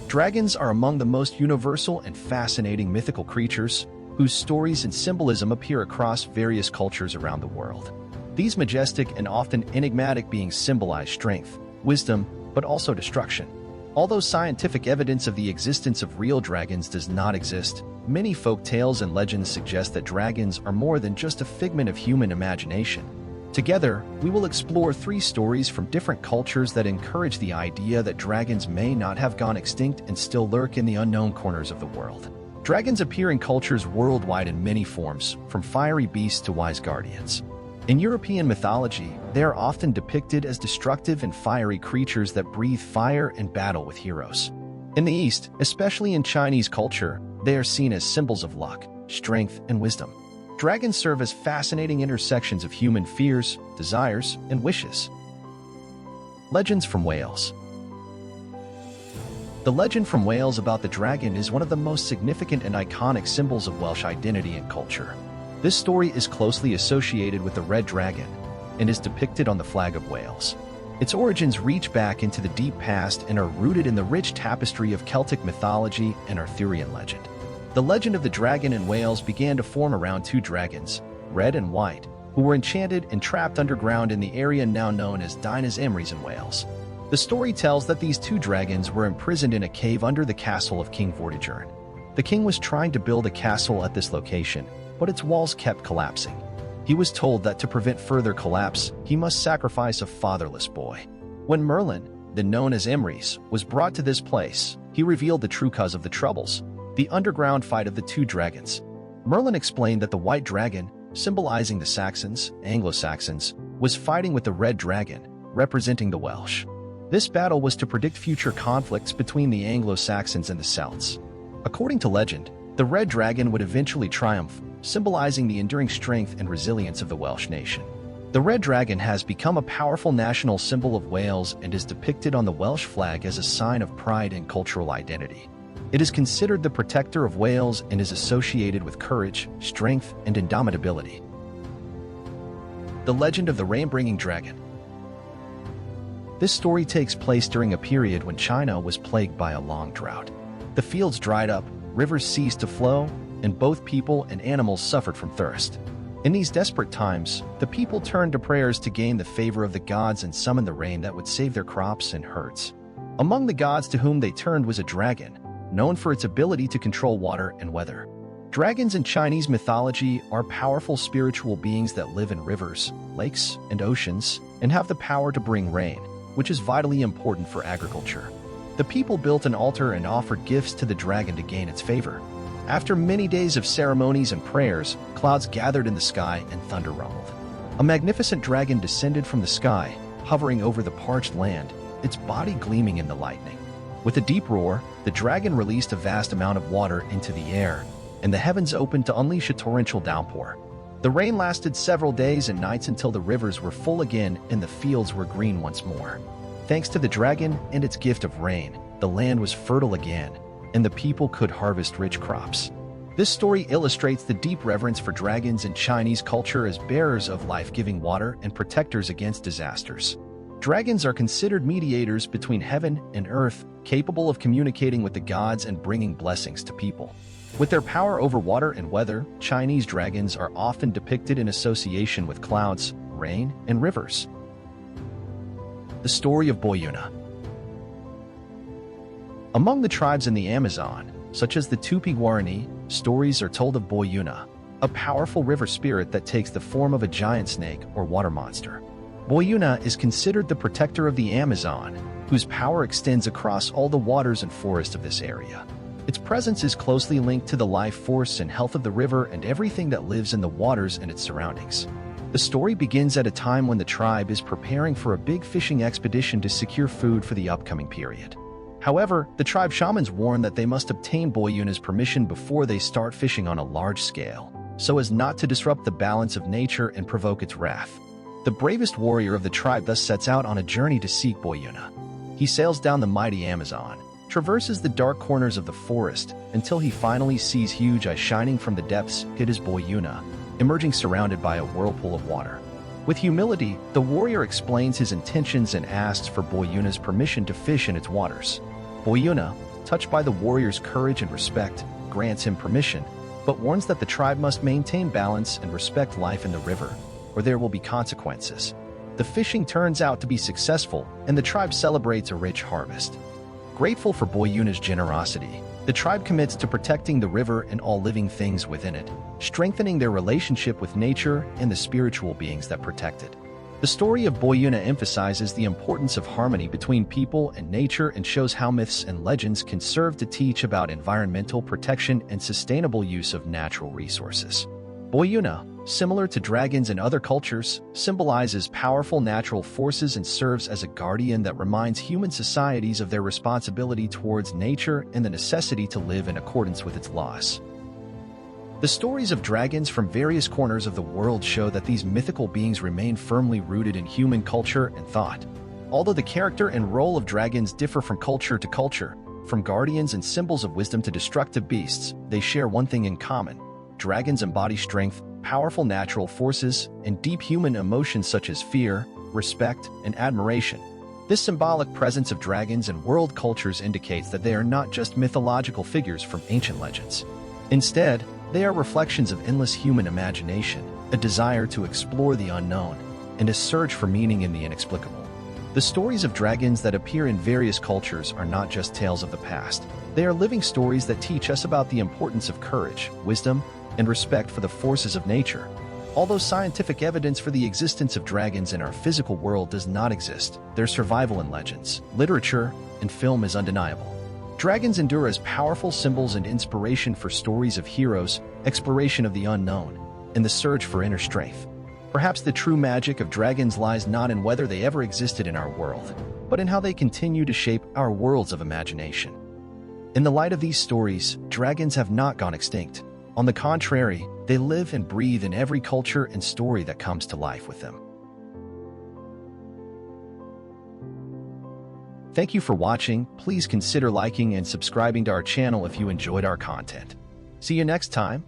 Dragons are among the most universal and fascinating mythical creatures whose stories and symbolism appear across various cultures around the world. These majestic and often enigmatic beings symbolize strength, wisdom, but also destruction. Although scientific evidence of the existence of real dragons does not exist, many folk tales and legends suggest that dragons are more than just a figment of human imagination. Together, we will explore 3 stories from different cultures that encourage the idea that dragons may not have gone extinct and still lurk in the unknown corners of the world. Dragons appear in cultures worldwide in many forms, from fiery beasts to wise guardians. In European mythology, they are often depicted as destructive and fiery creatures that breathe fire and battle with heroes. In the East, especially in Chinese culture, they are seen as symbols of luck, strength, and wisdom. Dragons serve as fascinating intersections of human fears, desires, and wishes. Legends from Wales. The legend from Wales about the dragon is one of the most significant and iconic symbols of Welsh identity and culture. This story is closely associated with the red dragon and is depicted on the flag of Wales. Its origins reach back into the deep past and are rooted in the rich tapestry of Celtic mythology and Arthurian legend. The legend of the dragon in Wales began to form around 2 dragons, red and white, who were enchanted and trapped underground in the area now known as Dinas Emrys in Wales. The story tells that these 2 dragons were imprisoned in a cave under the castle of King Vortigern. The king was trying to build a castle at this location, but its walls kept collapsing. He was told that to prevent further collapse, he must sacrifice a fatherless boy. When Merlin, then known as Emrys, was brought to this place, he revealed the true cause of the troubles: the underground fight of the 2 dragons. Merlin explained that the white dragon, symbolizing the Saxons, Anglo-Saxons, was fighting with the red dragon, representing the Welsh. This battle was to predict future conflicts between the Anglo-Saxons and the Celts. According to legend, the red dragon would eventually triumph, symbolizing the enduring strength and resilience of the Welsh nation. The red dragon has become a powerful national symbol of Wales and is depicted on the Welsh flag as a sign of pride and cultural identity. It is considered the protector of Wales and is associated with courage, strength, and indomitability. The legend of the rain-bringing dragon. This story takes place during a period when China was plagued by a long drought. The fields dried up, rivers ceased to flow, and both people and animals suffered from thirst. In these desperate times, the people turned to prayers to gain the favor of the gods and summon the rain that would save their crops and herds. Among the gods to whom they turned was a dragon, known for its ability to control water and weather. Dragons in Chinese mythology are powerful spiritual beings that live in rivers, lakes, and oceans, and have the power to bring rain, which is vitally important for agriculture. The people built an altar and offered gifts to the dragon to gain its favor. After many days of ceremonies and prayers, clouds gathered in the sky and thunder rumbled. A magnificent dragon descended from the sky, hovering over the parched land, its body gleaming in the lightning. With a deep roar, the dragon released a vast amount of water into the air, and the heavens opened to unleash a torrential downpour. The rain lasted several days and nights until the rivers were full again and the fields were green once more. Thanks to the dragon and its gift of rain, the land was fertile again, and the people could harvest rich crops. This story illustrates the deep reverence for dragons in Chinese culture as bearers of life-giving water and protectors against disasters. Dragons are considered mediators between heaven and earth, capable of communicating with the gods and bringing blessings to people. With their power over water and weather, Chinese dragons are often depicted in association with clouds, rain, and rivers. The story of Boyuna. Among the tribes in the Amazon, such as the Tupi-Guarani, stories are told of Boyuna, a powerful river spirit that takes the form of a giant snake or water monster. Boyuna is considered the protector of the Amazon, whose power extends across all the waters and forests of this area. Its presence is closely linked to the life force and health of the river and everything that lives in the waters and its surroundings. The story begins at a time when the tribe is preparing for a big fishing expedition to secure food for the upcoming period. However, the tribe shamans warn that they must obtain Boyuna's permission before they start fishing on a large scale, so as not to disrupt the balance of nature and provoke its wrath. The bravest warrior of the tribe thus sets out on a journey to seek Boyuna. He sails down the mighty Amazon, traverses the dark corners of the forest, until he finally sees huge eyes shining from the depths. It is Boyuna, emerging surrounded by a whirlpool of water. With humility, the warrior explains his intentions and asks for Boyuna's permission to fish in its waters. Boyuna, touched by the warrior's courage and respect, grants him permission, but warns that the tribe must maintain balance and respect life in the river, or there will be consequences. The fishing turns out to be successful, and the tribe celebrates a rich harvest. Grateful for Boyuna's generosity, the tribe commits to protecting the river and all living things within it, strengthening their relationship with nature and the spiritual beings that protect it. The story of Boyuna emphasizes the importance of harmony between people and nature and shows how myths and legends can serve to teach about environmental protection and sustainable use of natural resources. Boyuna, similar to dragons in other cultures, symbolizes powerful natural forces and serves as a guardian that reminds human societies of their responsibility towards nature and the necessity to live in accordance with its laws. The stories of dragons from various corners of the world show that these mythical beings remain firmly rooted in human culture and thought. Although the character and role of dragons differ from culture to culture, from guardians and symbols of wisdom to destructive beasts, they share one thing in common. Dragons embody strength, powerful natural forces, and deep human emotions such as fear, respect, and admiration. This symbolic presence of dragons in world cultures indicates that they are not just mythological figures from ancient legends. Instead, they are reflections of endless human imagination, a desire to explore the unknown, and a search for meaning in the inexplicable. The stories of dragons that appear in various cultures are not just tales of the past. They are living stories that teach us about the importance of courage, wisdom, and respect for the forces of nature. Although scientific evidence for the existence of dragons in our physical world does not exist, their survival in legends, literature, and film is undeniable. Dragons endure as powerful symbols and inspiration for stories of heroes, exploration of the unknown, and the search for inner strength. Perhaps the true magic of dragons lies not in whether they ever existed in our world, but in how they continue to shape our worlds of imagination. In the light of these stories, dragons have not gone extinct. On the contrary, they live and breathe in every culture and story that comes to life with them. Thank you for watching. Please consider liking and subscribing to our channel if you enjoyed our content. See you next time.